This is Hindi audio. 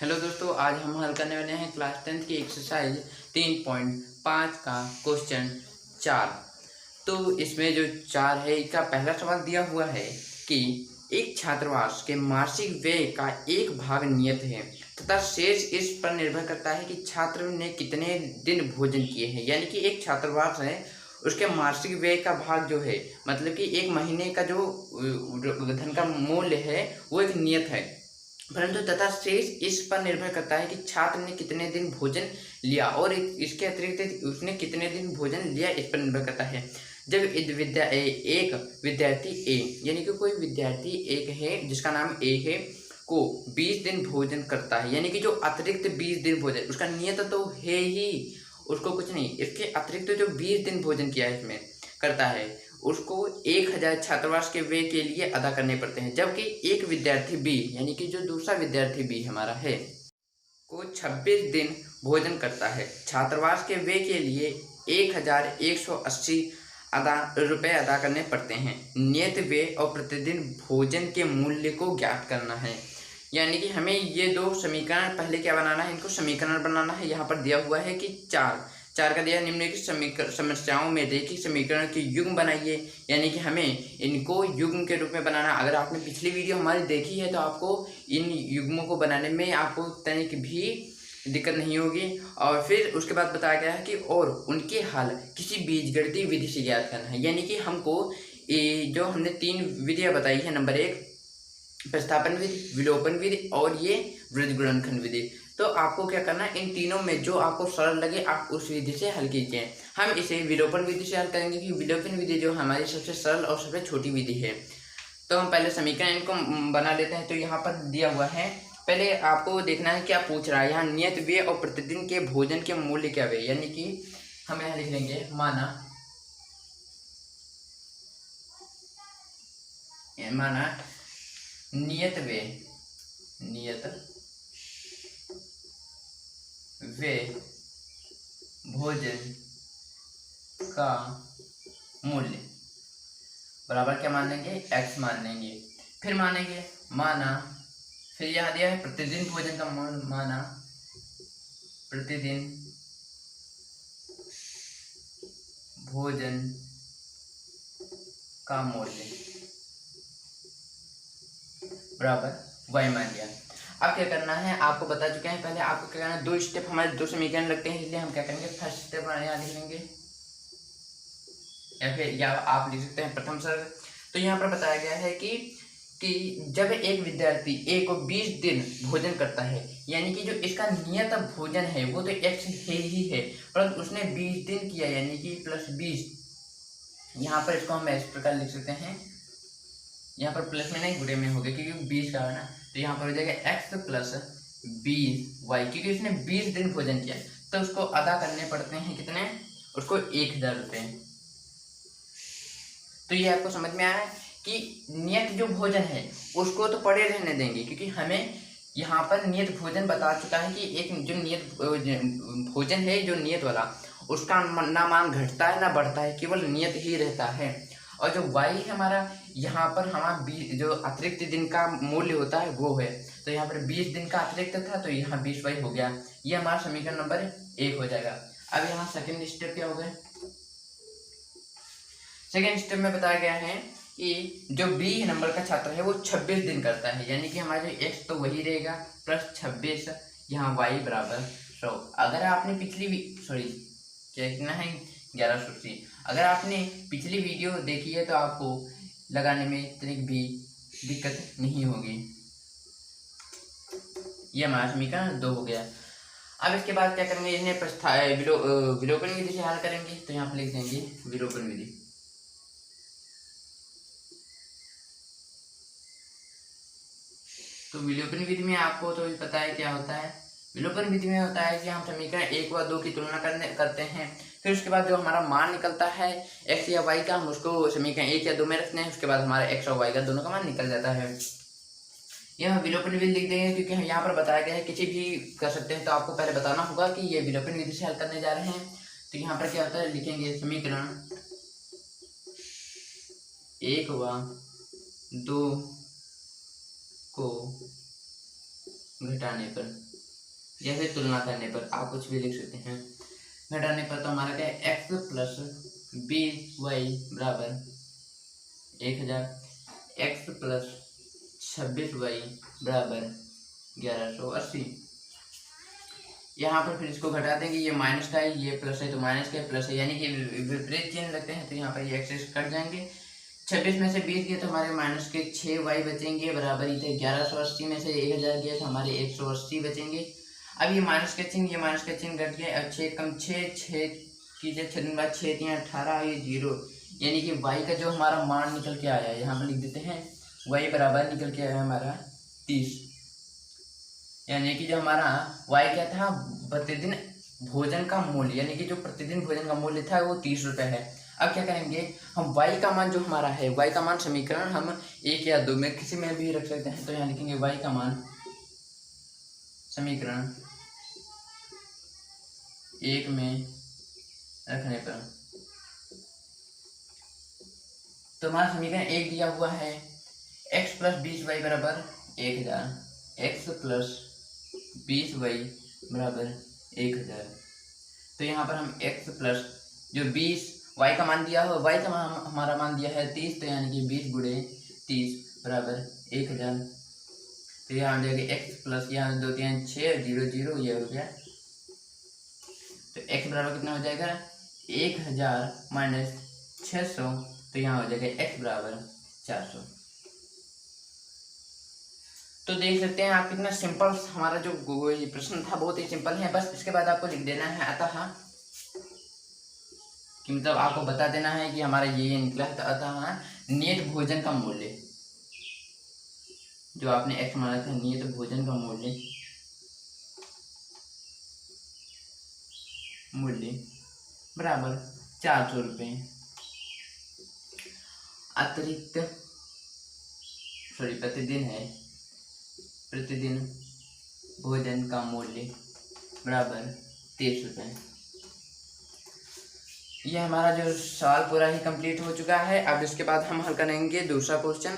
हेलो दोस्तों, आज हम हल करने वाले हैं क्लास 10th की एक्सरसाइज 3.5 का क्वेश्चन 4। तो इसमें जो 4 है, इसका पहला सवाल दिया हुआ है कि एक छात्रावास के मासिक व्यय का एक भाग नियत है तथा शेष इस पर निर्भर करता है कि छात्र ने कितने दिन भोजन किए हैं। यानी कि एक छात्रावास है, उसके मासिक व्यय का भाग जो है, मतलब कि एक महीने का जो धन का मूल्य है वो एक नियत है, परंतु तथा शेष इस पर निर्भर करता है कि छात्र ने कितने दिन भोजन लिया और इसके अतिरिक्त उसने कितने दिन भोजन लिया इस पर निर्भर करता है। जब एक विद्यार्थी ए, यानी कि कोई विद्यार्थी एक है जिसका नाम ए है, को 20 दिन भोजन करता है, यानी कि जो अतिरिक्त 20 दिन भोजन, उसका नियत तो है ही, उसको कुछ नहीं, इसके अतिरिक्त जो 20 दिन भोजन किया है इसमें करता है, उसको 1000 छात्रावास के व्यय के लिए अदा करने पड़ते हैं। जबकि एक विद्यार्थी बी, यानी कि जो दूसरा विद्यार्थी बी हमारा है, को 26 दिन भोजन करता है, छात्रावास के व्यय के लिए 1180 रुपए अदा करने पड़ते हैं। नियत व्यय और प्रतिदिन भोजन के मूल्य को ज्ञात करना है। यानी कि हमें ये दो समीकरण पहले क्या बनाना है, इनको समीकरण बनाना है। यहाँ पर दिया हुआ है कि चार का दिया निम्नलिखित समस्याओं में रेखीय समीकरण के युग्म बनाइए। यानी कि हमें इनको युग्म के रूप में बनाना। अगर आपने पिछली वीडियो हमारी देखी है तो आपको इन युग्मों को बनाने में आपको तनिक भी दिक्कत नहीं होगी। और फिर उसके बाद बताया गया है कि और उनके हल किसी बीजगणितीय विधि से ज्ञात करना है। यानी कि हमको जो हमने 3 विधियां बताई है, नंबर 1 प्रतिस्थापन विधि, विलोपन विधि और ये वृत्त गुणनखंड विधि, तो आपको क्या करना है, इन तीनों में जो आपको सरल लगे आप उस विधि से हल कीजिए। हम इसे विलोपन विधि से हल करेंगे कि विलोपन विधि जो हमारी सबसे सरल और सबसे छोटी विधि है। तो हम पहले समीकरण इनको बना लेते हैं। तो यहाँ पर दिया हुआ है, पहले आपको देखना है क्या पूछ रहा है। यहाँ नियत व्यय और प्रतिदिन के भोजन के मूल्य क्या व्यय, यानी कि हम यहाँ लिख लेंगे माना नियत व्यय भोजन का मूल्य बराबर क्या मान लेंगे, x मान लेंगे। फिर मानेंगे फिर यहाँ दिया है प्रतिदिन भोजन का मूल्य, प्रतिदिन भोजन का मूल्य बराबर y मान लिया। अब क्या करना है, आपको बता चुके हैं पहले। आपको क्या करना है, 2 स्टेप हमारे 2 समीकरण लगते हैं, इसलिए हम क्या करेंगे, फर्स्ट स्टेप यहाँ लिख लेंगे या फिर आप लिख सकते हैं प्रथम सर्ग। तो यहाँ पर बताया गया है कि जब एक विद्यार्थी ए को 20 दिन भोजन करता है, यानी कि जो इसका नियत भोजन है वो तो x है ही है, परंतु उसने 20 दिन किया, यानी कि प्लस 20। यहाँ पर इसको हम इस प्रकार लिख सकते हैं, यहाँ पर प्लस में नहीं गुणे में हो गया क्योंकि 20 का है ना, तो यहाँ पर हो जाएगा x प्लस 20y, क्योंकि उसने 20 दिन भोजन किया तो उसको अदा करने पड़ते हैं कितने, उसको 1000 रुपये। तो ये आपको समझ में आया कि नियत जो भोजन है उसको तो पड़े रहने देंगे, क्योंकि हमें यहाँ पर नियत भोजन बता चुका है कि एक जो नियत भोजन है, जो नियत वाला, उसका ना मान घटता है ना बढ़ता है, केवल नियत ही रहता है। और जो y है हमारा, यहाँ पर हमारा जो अतिरिक्त दिन का मूल्य होता है वो है, तो यहाँ पर 20 दिन का अतिरिक्त था तो यहाँ 20y हो गया। ये हमारा समीकरण नंबर 1 हो जाएगा। अब यहाँ सेकेंड स्टेप क्या हो गया, सेकेंड स्टेप में बताया गया है कि जो बी नंबर का छात्र है वो 26 दिन करता है, यानी कि हमारे x तो वही रहेगा प्लस 26, यहाँ y बराबर 100। अगर आपने क्या लिखना है, 1180। अगर आपने पिछली वीडियो देखी है तो आपको लगाने में इतनी भी दिक्कत नहीं होगी। ये हमारा समीकरण 2 हो गया। अब इसके बाद क्या करेंगे, इन्हें विलोपन विधि से हल करेंगे। तो यहाँ पर लिख देंगे विलोपन विधि। तो विलोपन विधि में आपको तो पता है क्या होता है। विलोपन विधि में होता है कि हम समीकरण 1 व 2 की तुलना करते हैं, फिर उसके बाद जो हमारा मान निकलता है x या y का, हम उसको समीकरण 1 या 2 में रखते हैं, उसके बाद हमारा x और y का दोनों का मान निकल जाता है। यह विलोपन विधि लिख देंगे क्योंकि यहाँ पर बताया गया है किसी भी कर सकते हैं, तो आपको पहले बताना होगा कि ये विलोपन विधि से हल करने जा रहे हैं। तो यहाँ पर क्या होता है, लिखेंगे समीकरण 1 व 2 को घटाने पर या फिर तुलना करने पर आप कुछ भी लिख सकते हैं। घटाने पर तो हमारा क्या है, x प्लस 20y बराबर 1000, x प्लस 26y बराबर 1180। यहाँ पर फिर इसको घटा देंगे, ये माइनस का है ये प्लस है तो माइनस का प्लस है, यानी कि विपरीत चिन्ह लगते हैं तो यहाँ पर ये एक्सेस कट जाएंगे। 26 में से 20 गए तो हमारे माइनस के 6y बचेंगे बराबर इधर 1180 में से 1000 गए तो हमारे 180 बचेंगे। अब ये माइनस का चिन्ह घट गया। अब 6 कम 6 कीजिए, 6 दिन बाद 6 3 18, ये 0, यानी कि y का जो हमारा मान निकल के आया है यहाँ पर लिख देते हैं, y बराबर निकल के आया हमारा 30, यानी कि जो हमारा y क्या था, प्रतिदिन भोजन का मूल्य, यानी कि जो प्रतिदिन भोजन का मूल्य था वो 30 रुपये है। अब क्या करेंगे, हम y का मान जो हमारा है, y का मान समीकरण हम 1 या 2 में किसी में भी रख सकते हैं, तो यहाँ लिखेंगे y का मान समीकरण 1 में रखने पर, तो हमारा समीकरण 1 दिया हुआ है x प्लस 20y बराबर 1000, x प्लस 20y बराबर 1000। तो यहाँ पर हम x प्लस जो 20 y का मान दिया हो, y का मान हमारा मान दिया है 30, तो यानी कि 20 गुणे 30 बराबर 1000। तो यहाँ आ जाएगा x प्लस, यहाँ 2 3 6 0 0, ये हो गया। तो x बराबर कितना हो जाएगा 1000 माइनस 600, तो यहाँ हो जाएगा x बराबर 400। तो देख सकते हैं आप कितना सिंपल हमारा जो प्रश्न था, बहुत ही सिंपल है। बस इसके बाद आपको लिख देना है अतः, कि मतलब आपको बता देना है कि हमारा ये निकला है। तो अतः नियत भोजन का मूल्य, जो आपने x माना था, नियत भोजन का मूल्य बराबर 400 रुपये अतिरिक्त, प्रतिदिन भोजन का मूल्य बराबर 30 रुपये। ये हमारा जो सवाल पूरा ही कंप्लीट हो चुका है। अब इसके बाद हम हल करेंगे दूसरा क्वेश्चन।